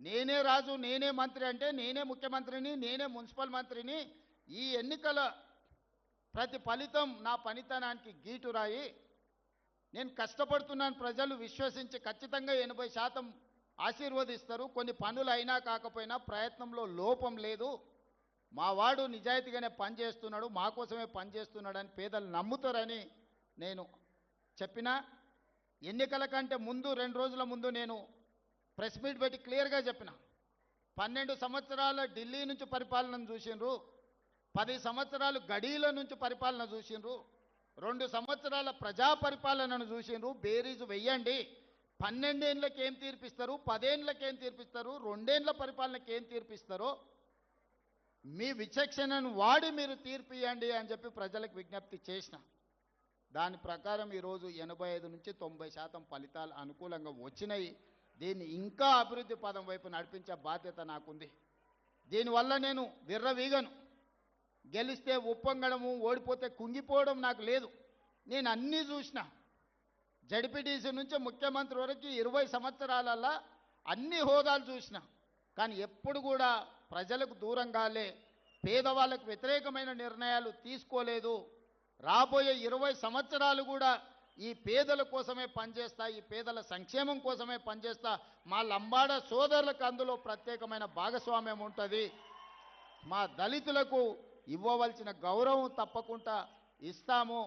నేనే రాజు నేనే మంత్రి అంటే నేనే ముఖ్యమంత్రిని నేనే మున్సిపల్ మంత్రిని ఈ ఎన్నికల ప్రతి ఫలితం నా పనితనానికి గీటురాయి నేను కష్టపడుతున్నాను ప్రజలు విశ్వసించి ఖచ్చితంగా 80% ఆశీర్వదిస్తారు కొన్ని పనులు అయినా కాకపోయినా ప్రయత్నంలో లోపం లేదు మా వాడు నిజాయితీగానే పనిచేస్తున్నాడు మా కోసమే పనిచేస్తున్నాడని పేదలు నమ్ముతారని నేను చెప్పినా ఎన్నికల కంటే ముందు 2 రోజుల ముందు నేను ప్రెస్ మీట్ పెట్టి క్లియర్గా చెప్పిన 12 సంవత్సరాల ఢిల్లీ నుంచి పరిపాలనను చూసిండ్రు 10 సంవత్సరాలు గడీల నుంచి పరిపాలన చూసిండ్రు 2 సంవత్సరాల ప్రజా పరిపాలనను చూసిండ్రు బేరీజు వెయ్యండి 12 ఏళ్ళకి ఏం తీర్పిస్తారు 10 ఏళ్ళకి ఏం తీర్పిస్తారు 2 ఏళ్ళ పరిపాలనకి ఏం తీర్పిస్తారో మీ విచక్షణను వాడి మీరు తీర్పు ఇవ్వండి అని చెప్పి ప్రజలకు విజ్ఞప్తి చేసిన దాని ప్రకారం ఈరోజు 85 నుంచి 90% ఫలితాలు అనుకూలంగా వచ్చినాయి దీన్ని ఇంకా అభివృద్ధి పదం వైపు నడిపించే బాధ్యత నాకుంది దీనివల్ల నేను విర్రవీగను గెలిస్తే ఉప్పొంగడము ఓడిపోతే కుంగిపోవడం నాకు లేదు నేను అన్నీ చూసిన జడ్పీటీసీ నుంచి ముఖ్యమంత్రి వరకు 20 సంవత్సరాలలో అన్ని హోదాలు చూసిన కానీ ఎప్పుడు కూడా ప్రజలకు దూరంగాలే పేదవాళ్ళకు వ్యతిరేకమైన నిర్ణయాలు తీసుకోలేదు రాబోయే 20 సంవత్సరాలు కూడా ఈ పేదల కోసమే పనిచేస్తా ఈ పేదల సంక్షేమం కోసమే పనిచేస్తా మా లంబాడ సోదరులకు అందులో ప్రత్యేకమైన భాగస్వామ్యం ఉంటుంది మా దళితులకు ఇవ్వవలసిన గౌరవం తప్పకుండా ఇస్తాము